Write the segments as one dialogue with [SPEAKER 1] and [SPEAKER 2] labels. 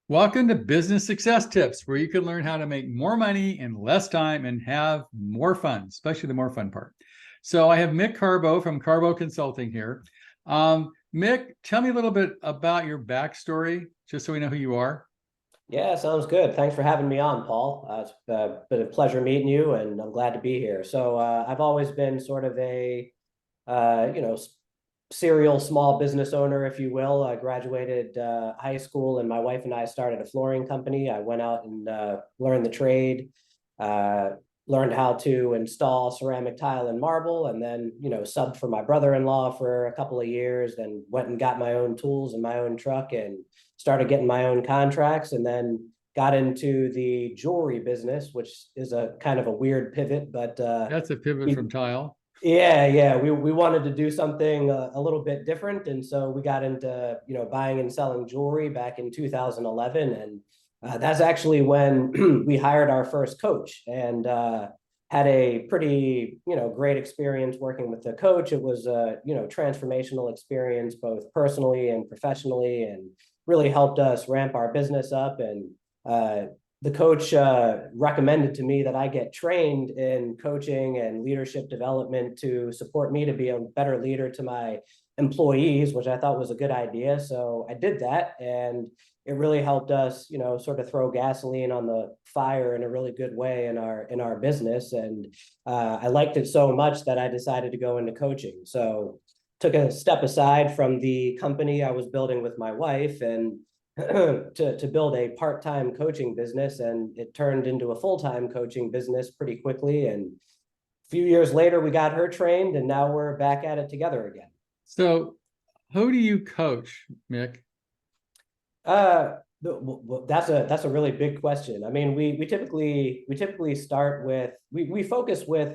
[SPEAKER 1] Welcome to Business Success Tips, where you can learn how to make more money in less time and have more fun, especially the more fun part. So I have Mick Carbo from Carbo Consulting here. Mick, tell me a little bit about your backstory, just so we know who you are.
[SPEAKER 2] Yeah, sounds good. Thanks for having me on, Paul. It's been a pleasure meeting you, and I'm glad to be here. I've always been sort of a, uh, you know, s- serial small business owner, if you will. I graduated high school, and my wife and I started a flooring company. I went out and learned the trade, uh, learned how to install ceramic tile and marble, and then, subbed for my brother-in-law for a couple of years, then went and got my own tools and my own truck and started getting my own contracts, and then got into the jewelry business, which is a kind of a weird pivot, but
[SPEAKER 1] That's a pivot
[SPEAKER 2] we
[SPEAKER 1] from tile.
[SPEAKER 2] yeah, we wanted to do something a little bit different, and so we got into buying and selling jewelry back in 2011, and that's actually when we hired our first coach, and had a pretty great experience working with the coach. It was a transformational experience both personally and professionally, and really helped us ramp our business up. And the coach recommended to me that I get trained in coaching and leadership development to support me to be a better leader to my employees, which I thought was a good idea. So I did that, and it really helped us, sort of throw gasoline on the fire in a really good way in our business. And I liked it so much that I decided to go into coaching. So took a step aside from the company I was building with my wife, and to build a part-time coaching business, and it turned into a full-time coaching business pretty quickly. And a few years later, we got her trained, and now we're back at it together again.
[SPEAKER 1] So who do you coach, Mick?
[SPEAKER 2] Uh, that's a really big question. I mean, we typically start with we focus with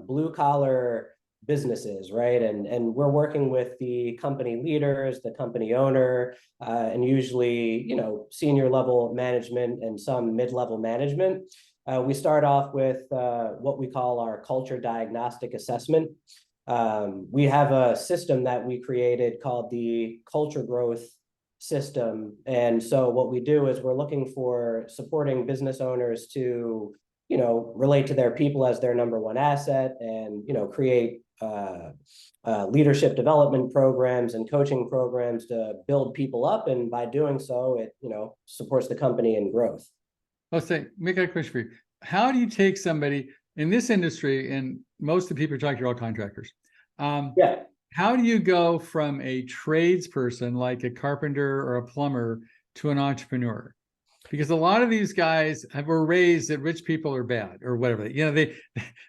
[SPEAKER 2] blue collar businesses, right? And we're working with the company leaders, the company owner, and usually senior level management and some mid level management. We start off with what we call our culture diagnostic assessment. We have a system that we created called the culture growth system. And so what we do is we're looking for supporting business owners to, relate to their people as their number one asset, and, create leadership development programs and coaching programs to build people up. And by doing so, it, supports the company in growth.
[SPEAKER 1] I'll say, Mick, I have a question for you. How do you take somebody in this industry, and most of the people you're talking to are all contractors. Um,
[SPEAKER 2] Yeah.
[SPEAKER 1] how do you go from a tradesperson like a carpenter or a plumber to an entrepreneur? Because a lot of these guys were raised that rich people are bad or whatever.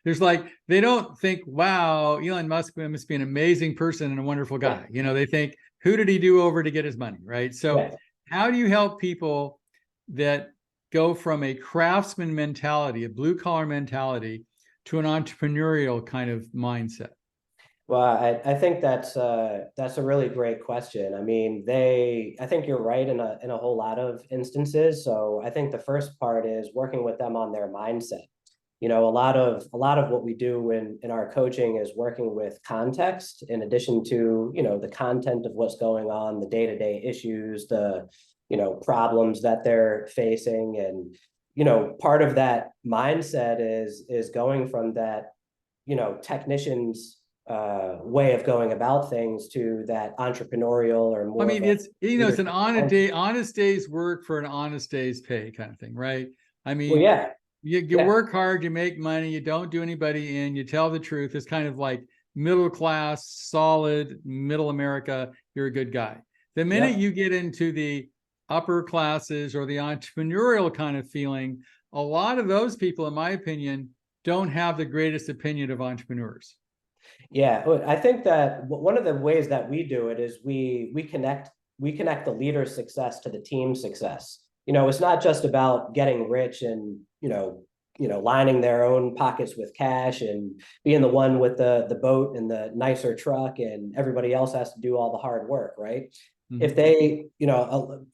[SPEAKER 1] There's like, they don't think, wow, Elon Musk must be an amazing person and a wonderful
[SPEAKER 2] Yeah.
[SPEAKER 1] guy. They think, who did he do over to get his money, right? So
[SPEAKER 2] Yeah.
[SPEAKER 1] how do you help people that go from a craftsman mentality, a blue collar mentality, to an entrepreneurial kind of mindset?
[SPEAKER 2] Well, I think that's a really great question. I mean, I think you're right in a whole lot of instances. So I think the first part is working with them on their mindset. A lot of what we do in our coaching is working with context in addition to, the content of what's going on, the day-to-day issues, the, problems that they're facing. And, part of that mindset is going from that, technicians way of going about things to that entrepreneurial or
[SPEAKER 1] I
[SPEAKER 2] more of
[SPEAKER 1] mean,
[SPEAKER 2] a
[SPEAKER 1] it's an
[SPEAKER 2] leadership mindset.
[SPEAKER 1] honest day's work for an honest day's pay kind of thing, right? I
[SPEAKER 2] Well,
[SPEAKER 1] mean,
[SPEAKER 2] yeah,
[SPEAKER 1] you
[SPEAKER 2] yeah,
[SPEAKER 1] work hard, you make money, you don't do anybody in, you tell the truth. It's kind of like middle class, solid, middle America, you're a good guy. The minute
[SPEAKER 2] yep.
[SPEAKER 1] you get into the upper classes or the entrepreneurial kind of feeling, a lot of those people, in my opinion, don't have the greatest opinion of entrepreneurs.
[SPEAKER 2] Yeah, I think that one of the ways that we do it is we connect the leader's success to the team's success. It's not just about getting rich and lining their own pockets with cash and being the one with the boat and the nicer truck, and everybody else has to do all the hard work, right? If
[SPEAKER 1] Mhm.
[SPEAKER 2] they,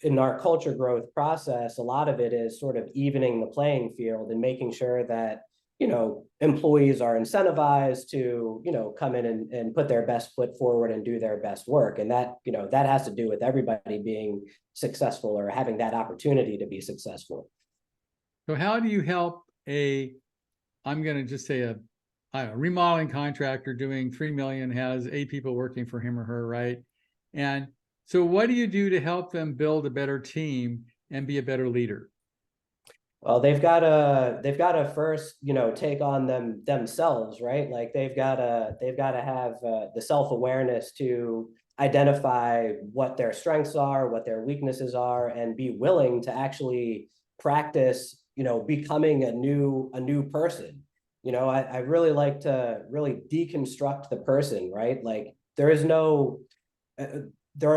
[SPEAKER 2] in our culture growth process, a lot of it is sort of evening the playing field and making sure that employees are incentivized to, come in and put their best foot forward and do their best work. And that, that has to do with everybody being successful or having that opportunity to be successful.
[SPEAKER 1] So how do you help I'm going to just say I don't know, remodeling contractor doing 3 million has 8 people working for him or her, right? And so what do you do to help them build a better team and be a better leader?
[SPEAKER 2] Well, they've got to first, take on themselves, right? Like they've got to have the self-awareness to identify what their strengths are, what their weaknesses are, and be willing to actually practice, becoming a new person. I really like to really deconstruct the person, right? Like there are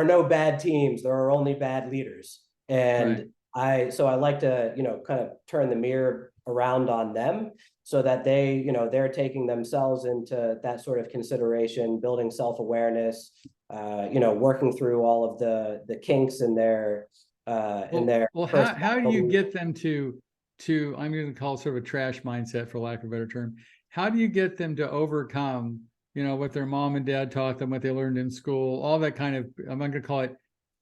[SPEAKER 2] no bad teams, there are only bad leaders. And
[SPEAKER 1] Right.
[SPEAKER 2] so I like to, kind of turn the mirror around on them so that they, they're taking themselves into that sort of consideration, building self-awareness, working through all of the kinks in their
[SPEAKER 1] how do you
[SPEAKER 2] personality.
[SPEAKER 1] get them to I'm going to call it sort of a trash mindset, for lack of a better term? How do you get them to overcome, what their mom and dad taught them, what they learned in school, all that kind of, I'm going to call it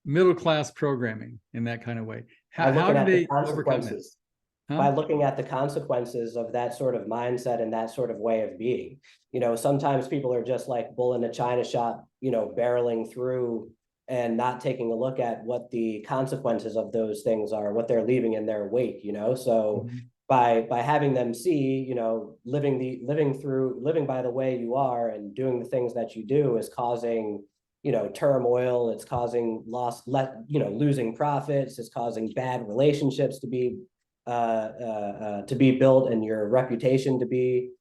[SPEAKER 1] middle class programming in that kind of way?
[SPEAKER 2] By
[SPEAKER 1] How
[SPEAKER 2] looking
[SPEAKER 1] do
[SPEAKER 2] at the
[SPEAKER 1] they overcome that?
[SPEAKER 2] consequences,
[SPEAKER 1] Huh?
[SPEAKER 2] by looking at the consequences of that sort of mindset and that sort of way of being. Sometimes people are just like bull in a china shop, barreling through and not taking a look at what the consequences of those things are, what they're leaving in their wake. So
[SPEAKER 1] Mhm.
[SPEAKER 2] by having them see, living by the way you are and doing the things that you do is causing, turmoil, it's causing losing profits, it's causing bad relationships to be built and your reputation to be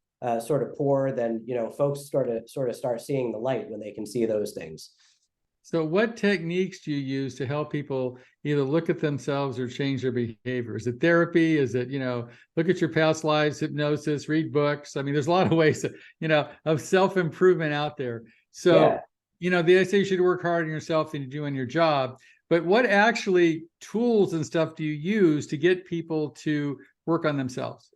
[SPEAKER 2] sort of poor, then folks start seeing the light when they can see those things.
[SPEAKER 1] So what techniques do you use to help people either look at themselves or change their behavior? Is it therapy? Is it, look at your past lives, hypnosis, read books? I mean, there's a lot of ways, of self-improvement out there. So,
[SPEAKER 2] Yeah.
[SPEAKER 1] they say you should work hard on yourself than you do on your job. But what actually tools and stuff do you use to get people to work on themselves?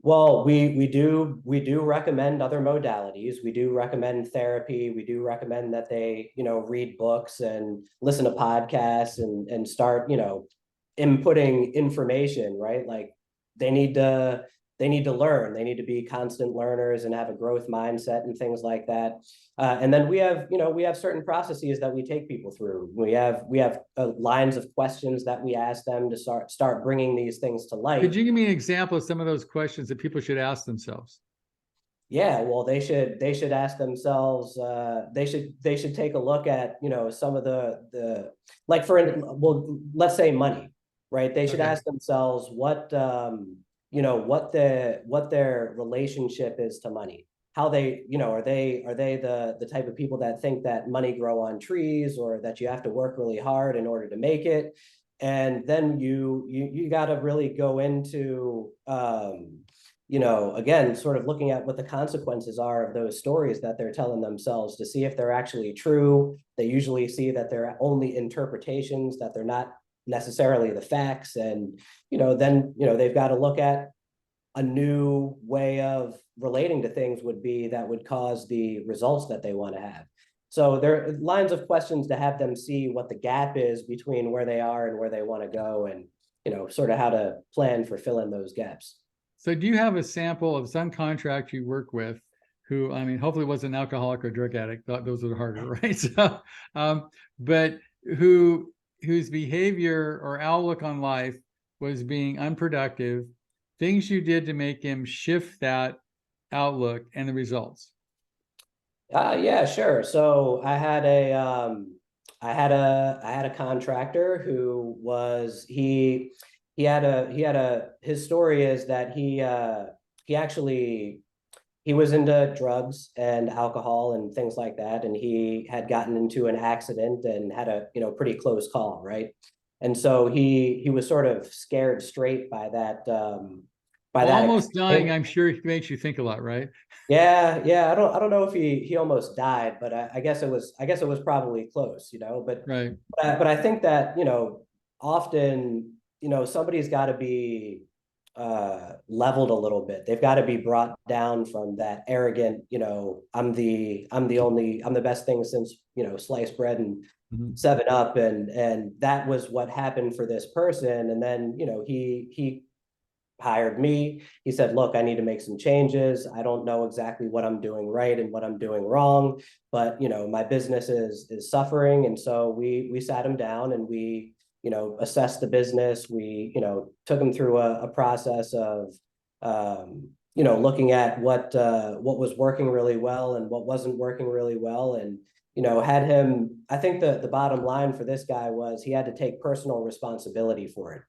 [SPEAKER 2] Well, we do recommend other modalities. We do recommend therapy. We do recommend that they, read books and listen to podcasts and start, inputting information, right? Like they need to they need to learn. They need to be constant learners and have a growth mindset and things like that. And then we have certain processes that we take people through. We have lines of questions that we ask them to start bringing these things to
[SPEAKER 1] Could
[SPEAKER 2] light.
[SPEAKER 1] you give me an example of some of those questions that people should ask themselves?
[SPEAKER 2] Yeah, well, they should ask themselves. They should take a look at some of the like well, let's say money, right? They should
[SPEAKER 1] Okay.
[SPEAKER 2] ask themselves what their relationship is to money. How they are they the type of people that think that money grow on trees or that you have to work really hard in order to make it? And then you got to really go into again, sort of looking at what the consequences are of those stories that they're telling themselves to see if they're actually true. They usually see that they're only interpretations, that they're not necessarily the facts. And, then, they've got to look at a new way of relating to things that would cause the results that they want to have. So there are lines of questions to have them see what the gap is between where they are and where they want to go and, sort of how to plan for filling those gaps.
[SPEAKER 1] So do you have a sample of some contractor you work with who, I mean, hopefully was an alcoholic or drug addict, those are harder, right? So, but whose behavior or outlook on life was being unproductive, things you did to make him shift that outlook and the results?
[SPEAKER 2] Yeah, sure. So I had a contractor who was his story is that he actually he was into drugs and alcohol and things like that, and he had gotten into an accident and had a pretty close call, right? And so he was sort of scared straight by
[SPEAKER 1] Well,
[SPEAKER 2] that
[SPEAKER 1] almost dying,
[SPEAKER 2] experience.
[SPEAKER 1] I'm sure it makes you think a lot, right?
[SPEAKER 2] Yeah. I don't know if he almost died, but I guess it was probably close, But
[SPEAKER 1] Right.
[SPEAKER 2] but I think that often somebody's got to be leveled a little bit. They've got to be brought down from that arrogant, I'm the best thing since, sliced bread and
[SPEAKER 1] Mhm.
[SPEAKER 2] 7-Up, and that was what happened for this person. And then, he hired me. He said, look, I need to make some changes. I don't know exactly what I'm doing right and what I'm doing wrong, but my business is suffering. And so we sat him down and we, assessed the business. We, took him through a process of looking at what was working really well and what wasn't working really well. And had him, I think the bottom line for this guy was he had to take personal responsibility for it.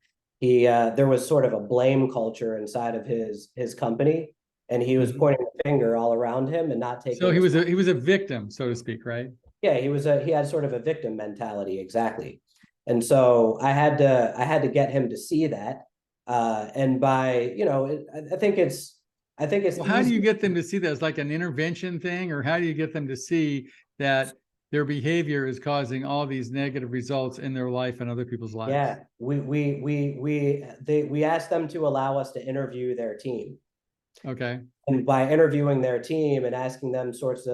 [SPEAKER 2] There was sort of a blame culture inside of his company, and he was
[SPEAKER 1] Mhm.
[SPEAKER 2] pointing the finger all around him and not taking.
[SPEAKER 1] So he was a victim, so to speak, right?
[SPEAKER 2] Yeah, he had sort of a victim mentality, exactly. And so I had to get him to see that. And by, I think it's
[SPEAKER 1] Well, how do
[SPEAKER 2] easy.
[SPEAKER 1] you get them to see that? It's like an intervention thing, or how do you get them to see that their behavior is causing all these negative results in their life and other people's lives?
[SPEAKER 2] Yeah, we asked them to allow us to interview their team.
[SPEAKER 1] Okay.
[SPEAKER 2] And by interviewing their team and asking them the sorts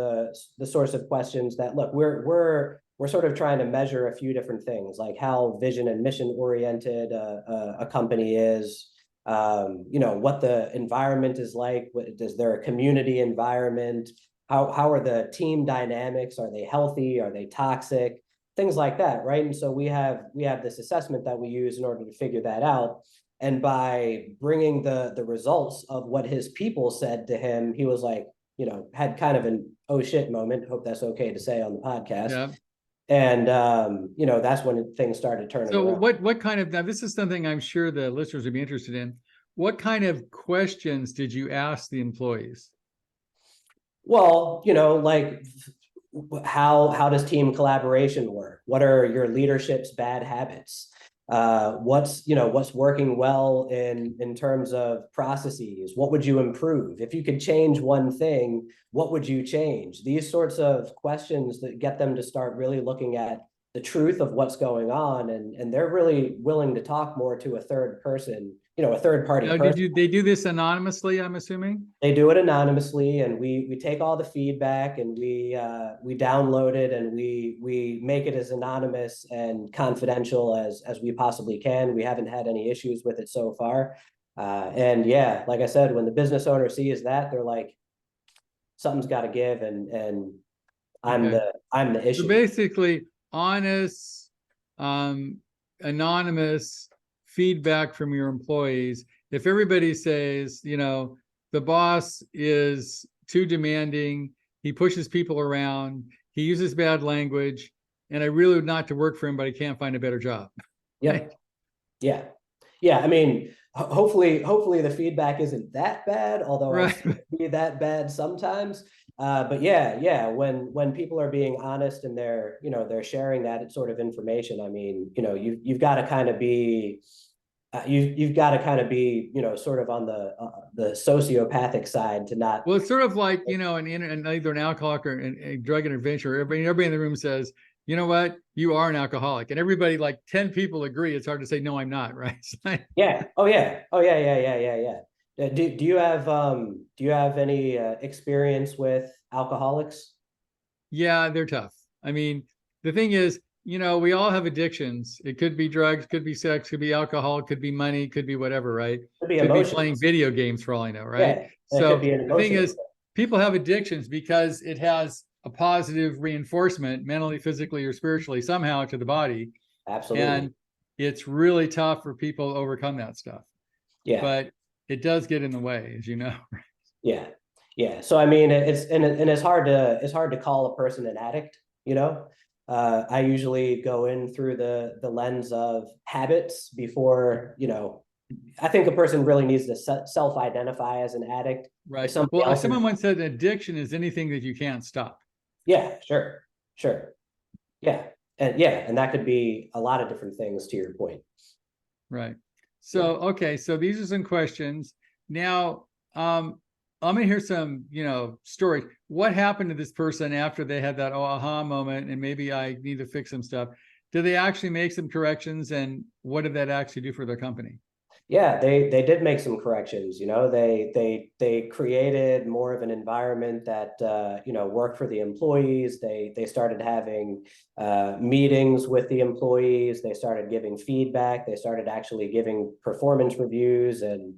[SPEAKER 2] of questions that, look, we're sort of trying to measure a few different things, like how vision and mission oriented a company is, what the environment is like. Is there a community environment? How are the team dynamics? Are they healthy? Are they toxic? Things like that, right? And so we have this assessment that we use in order to figure that out. And by bringing the results of what his people said to him, he was like, had kind of an oh shit moment. Hope that's okay to say on the podcast.
[SPEAKER 1] Yeah.
[SPEAKER 2] And that's when things started turning
[SPEAKER 1] So
[SPEAKER 2] around.
[SPEAKER 1] what kind of, now this is something I'm sure the listeners would be interested in. What kind of questions did you ask the employees?
[SPEAKER 2] Well, like how does team collaboration work? What are your leadership's bad habits? What's working well in terms of processes? What would you improve? If you could change one thing, what would you change? These sorts of questions that get them to start really looking at the truth of what's going on, and they're really willing to talk more to a third person, a third party
[SPEAKER 1] Now,
[SPEAKER 2] person.
[SPEAKER 1] they do this anonymously, I'm assuming?
[SPEAKER 2] They do it anonymously, and we take all the feedback and we download it, and we make it as anonymous and confidential as we possibly can. We haven't had any issues with it so far. And yeah, like I said, when the business owner sees that, they're like, something's got to give, and I'm
[SPEAKER 1] Okay.
[SPEAKER 2] the
[SPEAKER 1] So
[SPEAKER 2] issue.
[SPEAKER 1] basically, honest, um, anonymous feedback from your employees. If everybody says, the boss is too demanding, he pushes people around, he uses bad language, and I really would not to work for him, but I can't find a better job.
[SPEAKER 2] Yep. Yeah. Yeah. I mean, hopefully the feedback isn't that bad, although I
[SPEAKER 1] Right.
[SPEAKER 2] see it be that bad sometimes. But yeah, when people are being honest and they're sharing that sort of information, I mean, you've got to kind of be you've got to kind of be, sort of on the sociopathic side to not.
[SPEAKER 1] Well, it's sort of like, either an alcoholic or a drug intervention, or everybody in the room says, you know what, you are an alcoholic. And everybody, like 10 people agree. It's hard to say, no, I'm not, right?
[SPEAKER 2] Yeah. Oh yeah. Oh yeah. Yeah. Do you have any experience with alcoholics?
[SPEAKER 1] Yeah, they're tough. I mean, the thing is, we all have addictions. It could be drugs, could be sex, could be alcohol, could be money, could be whatever, right?
[SPEAKER 2] Could be
[SPEAKER 1] Could be playing
[SPEAKER 2] emotions.
[SPEAKER 1] video games for all I know, right?
[SPEAKER 2] Yeah, and it could
[SPEAKER 1] So
[SPEAKER 2] be an
[SPEAKER 1] the thing
[SPEAKER 2] emotional
[SPEAKER 1] is,
[SPEAKER 2] thing.
[SPEAKER 1] people have addictions because it has a positive reinforcement mentally, physically, or spiritually somehow to the body.
[SPEAKER 2] Absolutely.
[SPEAKER 1] And it's really tough for people to overcome that stuff.
[SPEAKER 2] Yeah.
[SPEAKER 1] But it does get in the way, as you know.
[SPEAKER 2] Yeah. Yeah. So I mean, it's hard to call a person an addict, you know. I usually go in through the lens of habits before, I think a person really needs to self-identify as an addict. If
[SPEAKER 1] Right.
[SPEAKER 2] somebody
[SPEAKER 1] Well,
[SPEAKER 2] else is,
[SPEAKER 1] someone once said addiction is anything that you can't stop.
[SPEAKER 2] yeah, sure. Yeah. And that could be a lot of different things to your point.
[SPEAKER 1] Right.
[SPEAKER 2] Yeah.
[SPEAKER 1] So, okay. So these are some questions. Now, I'm gonna hear some, stories. What happened to this person after they had that aha moment and maybe I need to fix some stuff? Did they actually make some corrections, and what did that actually do for their company?
[SPEAKER 2] Yeah, they did make some corrections. They created more of an environment that worked for the employees. They started having meetings with the employees. They started giving feedback. They started actually giving performance reviews and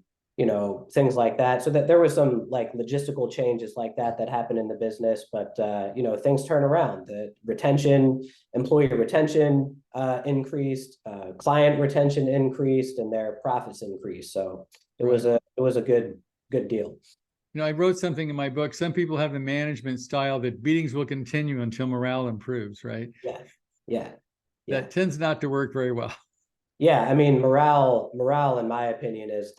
[SPEAKER 2] things like that. So that there was some like logistical changes like that that happened in the business, but things turn around. The employee retention increased, client retention increased, and their profits increased. So it was a good deal.
[SPEAKER 1] I wrote something in my book. Some people have the management style that meetings will continue until morale improves, right?
[SPEAKER 2] Yeah, yeah, yeah.
[SPEAKER 1] That tends not to work very well.
[SPEAKER 2] Yeah, I mean, morale, in my opinion, it's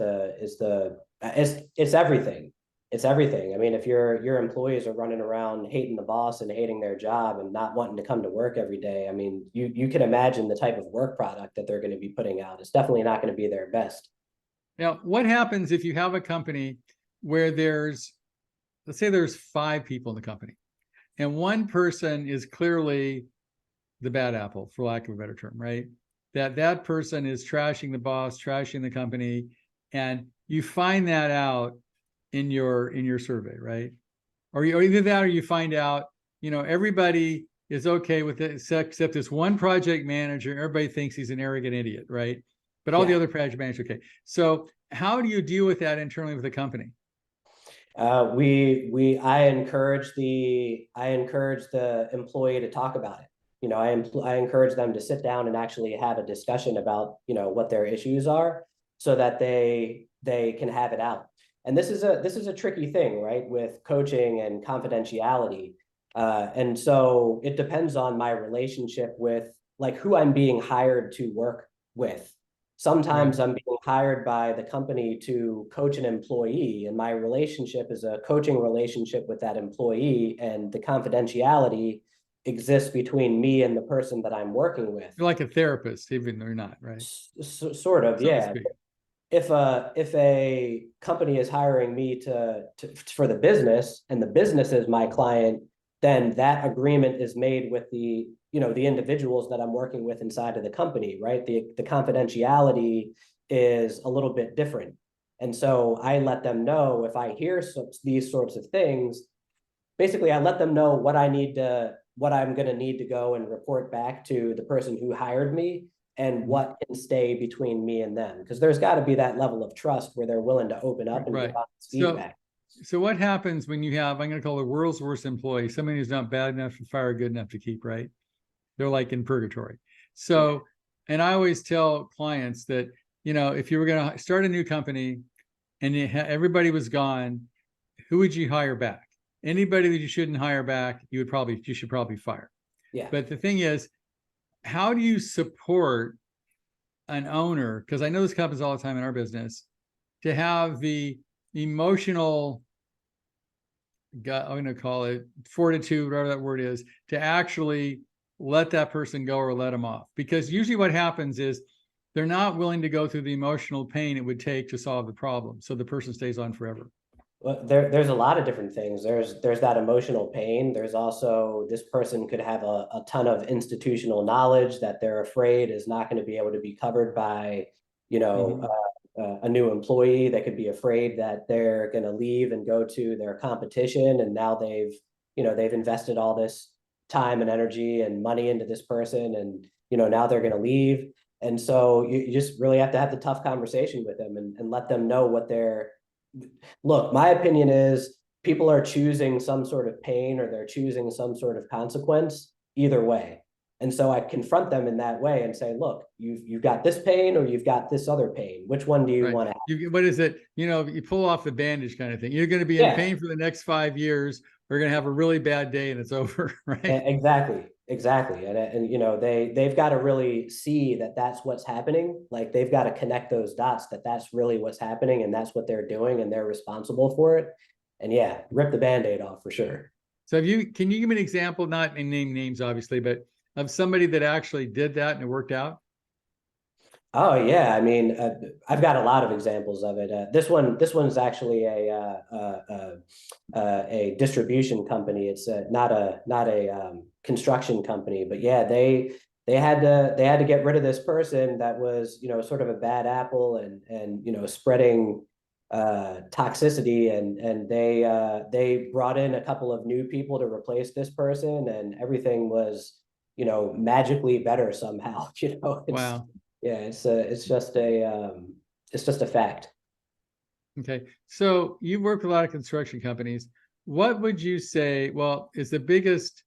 [SPEAKER 2] everything. It's everything. I mean, if your employees are running around hating the boss and hating their job and not wanting to come to work every day, I mean, you can imagine the type of work product that they're going to be putting out. It's definitely not going to be their best.
[SPEAKER 1] Now, what happens if you have a company where let's say there's 5 people in the company, and one person is clearly the bad apple, for lack of a better term, right? That person is trashing the boss, trashing the company, and you find that out in your survey, right? Or either that, or you find out, everybody is okay with it except this one project manager. Everybody thinks he's an arrogant idiot, right? But all the other project managers, okay. So how do you deal with that internally with the company?
[SPEAKER 2] I encourage the employee to talk about it. I encourage them to sit down and actually have a discussion about what their issues are, so that they can have it out. And this is a tricky thing, right, with coaching and confidentiality. And so it depends on my relationship with like who I'm being hired to work with. Sometimes I'm being hired by the company to coach an employee, and my relationship is a coaching relationship with that employee, and the confidentiality exists between me and the person that I'm working with.
[SPEAKER 1] You're like a therapist, even though you're not, right?
[SPEAKER 2] Sort of, yeah. If a company is hiring me for the business, and the business is my client, then that agreement is made with the individuals that I'm working with inside of the company, right? The confidentiality is a little bit different. And so I let them know if I hear these sorts of things. Basically, I let them know what I'm going to need to go and report back to the person who hired me, and what can stay between me and them, because there's got to be that level of trust where they're willing to open up and give honest feedback.
[SPEAKER 1] So what happens when you have, I'm going to call the world's worst employee, somebody who's not bad enough to fire, good enough to keep, right? They're like in purgatory. So, and I always tell clients that, if you were going to start a new company and everybody was gone, who would you hire back? Anybody that you shouldn't hire back, you should probably fire.
[SPEAKER 2] Yeah.
[SPEAKER 1] But the thing is, how do you support an owner? Because I know this happens all the time in our business, to have the emotional, I'm going to call it fortitude, whatever that word is, to actually let that person go or let them off. Because usually what happens is they're not willing to go through the emotional pain it would take to solve the problem. So the person stays on forever.
[SPEAKER 2] Well, there's a lot of different things. There's that emotional pain. There's also, this person could have a ton of institutional knowledge that they're afraid is not going to be able to be covered by, a new employee. They could be afraid that they're going to leave and go to their competition, and now they've invested all this time and energy and money into this person, and now they're going to leave. And so you just really have to have the tough conversation with them, and let them know what they're. Look, my opinion is people are choosing some sort of pain, or they're choosing some sort of consequence either way. And so I confront them in that way and say, look, you've got this pain, or you've got this other pain. Which one do you want to have?
[SPEAKER 1] What is it? You pull off the bandage kind of thing. You're going to be in pain for the next 5 years. We're going to have a really bad day and it's over, right?
[SPEAKER 2] Exactly. And they've got to really see that that's what's happening. Like, they've got to connect those dots, that that's really what's happening, and that's what they're doing, and they're responsible for it. And yeah, rip the Band-Aid off for sure.
[SPEAKER 1] So can you give me an example, not in name names, obviously, but of somebody that actually did that and it worked out?
[SPEAKER 2] Oh yeah, I mean, I've got a lot of examples of it. This one's actually a distribution company. It's not a construction company, but yeah, they had to get rid of this person that was, sort of a bad apple and spreading toxicity, and they brought in a couple of new people to replace this person, and everything was, magically better somehow.
[SPEAKER 1] Wow.
[SPEAKER 2] Yeah, it's just a fact.
[SPEAKER 1] Okay. So you've worked with a lot of construction companies. What would you say, well, is the biggest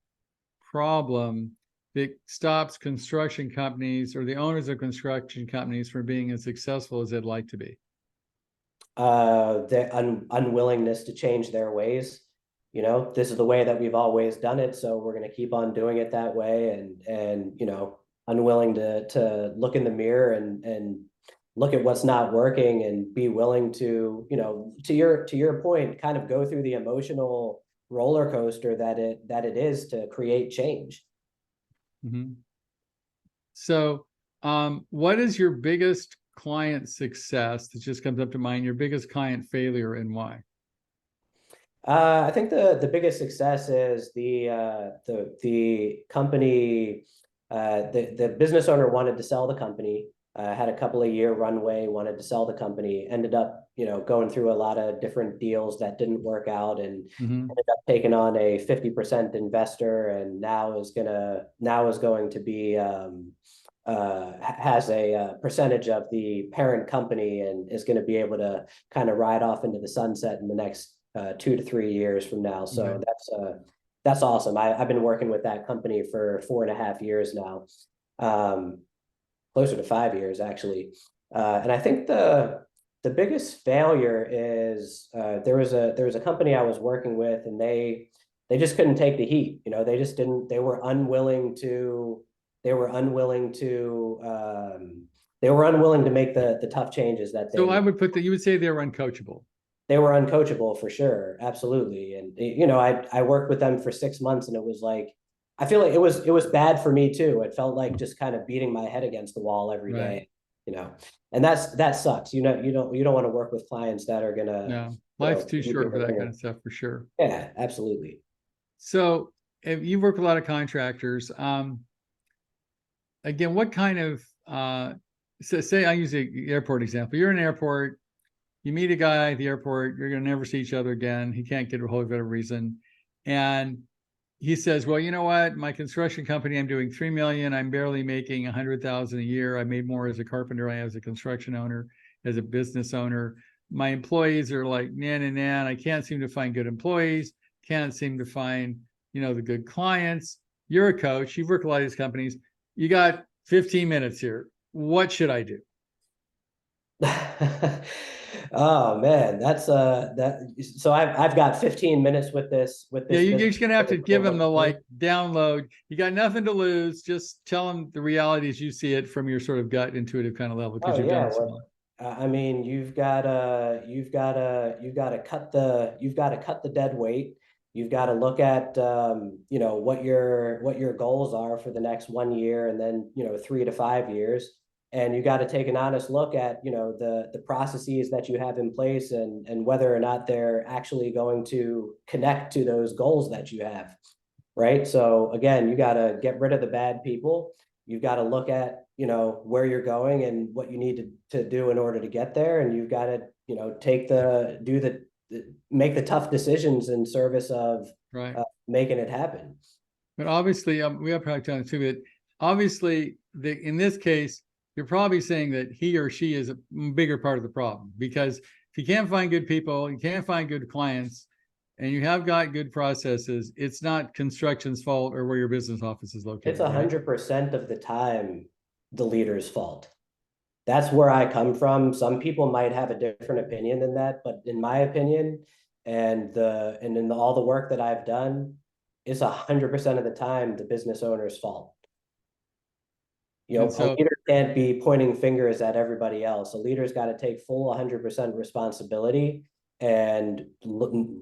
[SPEAKER 1] problem that stops construction companies or the owners of construction companies from being as successful as they'd like to be?
[SPEAKER 2] The unwillingness to change their ways. This is the way that we've always done it, so we're going to keep on doing it that way, and unwilling to look in the mirror and look at what's not working, and be willing to, to your point, kind of go through the emotional roller coaster that it is to create change.
[SPEAKER 1] Mm-hmm. So, what is your biggest client success that just comes up to mind? Your biggest client failure and why?
[SPEAKER 2] I think the biggest success is the company. The business owner wanted to sell the company. Had a couple of year runway, wanted to sell the company. Ended up, going through a lot of different deals that didn't work out, and
[SPEAKER 1] Mm-hmm.
[SPEAKER 2] ended up taking on a 50% investor, and now is going to be has a percentage of the parent company, and is going to be able to kind of ride off into the sunset in the next 2 to 3 years from now. So
[SPEAKER 1] Okay.
[SPEAKER 2] that's awesome. I've been working with that company for 4.5 years now, closer to 5 years actually. And I think the biggest failure is, there was a company I was working with, and they just couldn't take the heat. They just didn't. They were unwilling to. They were unwilling to. They were unwilling to make the tough changes that
[SPEAKER 1] So I
[SPEAKER 2] they
[SPEAKER 1] would put that you would say they were uncoachable.
[SPEAKER 2] they were uncoachable for sure, absolutely. And I worked with them for 6 months, and it was like, I feel like it was bad for me too. It felt like just kind of beating my head against the wall every
[SPEAKER 1] Right.
[SPEAKER 2] day, and that sucks. You don't want to work with clients that are gonna,
[SPEAKER 1] No, life's too
[SPEAKER 2] give you
[SPEAKER 1] short for
[SPEAKER 2] the
[SPEAKER 1] that kind
[SPEAKER 2] ringer.
[SPEAKER 1] of stuff for sure.
[SPEAKER 2] Yeah, absolutely.
[SPEAKER 1] So if you work with a lot of contractors, again, what kind of so say I use the airport example. You're in an airport, you meet a guy at the airport, you're gonna never see each other again. He can't get a hold of whatever reason. And he says, well, you know what? My construction company, I'm doing 3 million. I'm barely making 100,000 a year. I made more as a carpenter, I as a construction owner, as a business owner. My employees are like, nan and nan. I can't seem to find good employees, can't seem to find, the good clients. You're a coach, you've worked a lot of these companies. You got 15 minutes here. What should I do?
[SPEAKER 2] Oh man, that so I've got 15 minutes with
[SPEAKER 1] Yeah,
[SPEAKER 2] this
[SPEAKER 1] you're
[SPEAKER 2] business.
[SPEAKER 1] just gonna have to give them the like download. You got nothing to lose. Just tell them the reality as you see it from your sort of gut intuitive kind of level because
[SPEAKER 2] Oh
[SPEAKER 1] you've done
[SPEAKER 2] yeah,
[SPEAKER 1] it so
[SPEAKER 2] well,
[SPEAKER 1] long.
[SPEAKER 2] I mean, you've got to cut the dead weight. You've got to look at, what your goals are for the next 1 year, and then 3 to 5 years, and you got to take an honest look at, the processes that you have in place, and whether or not they're actually going to connect to those goals that you have. Right. So again, you got to get rid of the bad people. You've got to look at, where you're going and what you need to do in order to get there. And you've got to, make the tough decisions in service of
[SPEAKER 1] Right.
[SPEAKER 2] making it happen.
[SPEAKER 1] But obviously, we have probably done it too. But obviously, in this case, you're probably saying that he or she is a bigger part of the problem because if you can't find good people, you can't find good clients, and you have got good processes, it's not construction's fault or where your business office is
[SPEAKER 2] It's
[SPEAKER 1] located,
[SPEAKER 2] a
[SPEAKER 1] right?
[SPEAKER 2] 100% of the time the leader's fault. That's where I come from. Some people might have a different opinion than that, but in my opinion, and in all the work that I've done, it's 100% of the time the business owner's fault.
[SPEAKER 1] And
[SPEAKER 2] A
[SPEAKER 1] so,
[SPEAKER 2] leader can't be pointing fingers at everybody else. A leader's got to take full 100% responsibility and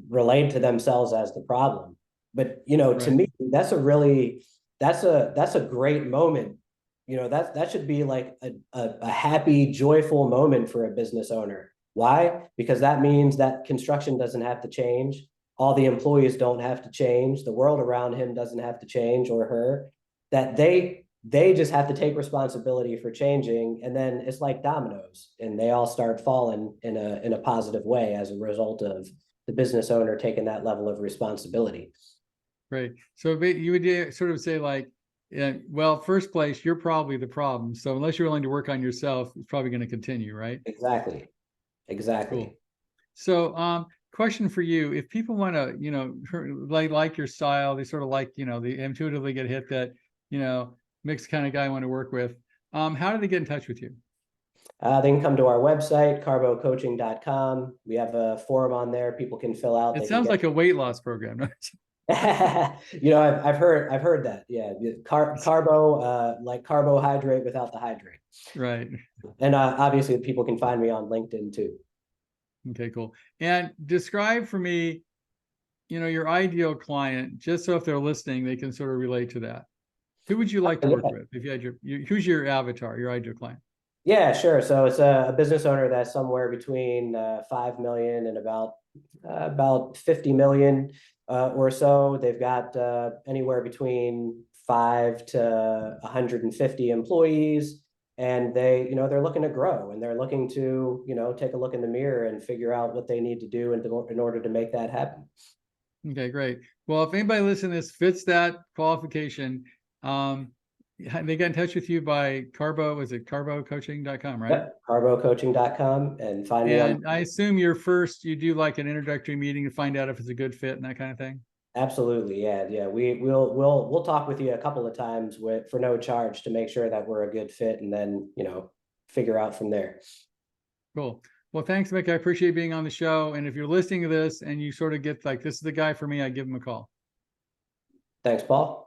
[SPEAKER 2] relate to themselves as the problem. But to
[SPEAKER 1] right.
[SPEAKER 2] me, that's a great moment. That should be like a happy, joyful moment for a business owner. Why? Because that means that construction doesn't have to change. All the employees don't have to change. The world around him doesn't have to change, or her. That they just have to take responsibility for changing, and then it's like dominoes, and they all start falling in a positive way as a result of the business owner taking that level of responsibility.
[SPEAKER 1] Right. So you would sort of say like, yeah, well, first place, you're probably the problem. So unless you're willing to work on yourself, it's probably going to continue, right?
[SPEAKER 2] Exactly. Exactly.
[SPEAKER 1] Cool. So, question for you: if people want to, like your style, they sort of like, they intuitively get hit that, mixed kind of guy I want to work with. How do they get in touch with you?
[SPEAKER 2] They can come to our website, carbocoaching.com. We have a forum on there. People can fill out.
[SPEAKER 1] It
[SPEAKER 2] They can
[SPEAKER 1] sounds
[SPEAKER 2] get
[SPEAKER 1] like a weight loss program.
[SPEAKER 2] I've heard that. Yeah. Carbo, like carbohydrate without the hydrate.
[SPEAKER 1] Right.
[SPEAKER 2] And obviously people can find me on LinkedIn too.
[SPEAKER 1] Okay, cool. And describe for me, your ideal client, just so if they're listening, they can sort of relate to that. Who would you like to work
[SPEAKER 2] Yeah.
[SPEAKER 1] with? If you had who's your avatar, your ideal client?
[SPEAKER 2] Yeah, sure. So it's a business owner that's somewhere between 5 million and about 50 million or so. They've got anywhere between 5 to 150 employees, and they're looking to grow, and they're looking to, take a look in the mirror and figure out what they need to do in order to make that happen.
[SPEAKER 1] Okay, great. Well, if anybody listening to this fits that qualification, they get in touch with you by Carbo, is it carbocoaching.com, right?
[SPEAKER 2] Yep, carbocoaching.com, and find me on.
[SPEAKER 1] And I assume you do like an introductory meeting to find out if it's a good fit and that kind of thing.
[SPEAKER 2] Absolutely, yeah. We'll talk with you a couple of times for no charge to make sure that we're a good fit, and then figure out from there.
[SPEAKER 1] Cool. Well, thanks, Mick. I appreciate being on the show. And if you're listening to this and you sort of get like, this is the guy for me, I give him a call.
[SPEAKER 2] Thanks, Paul.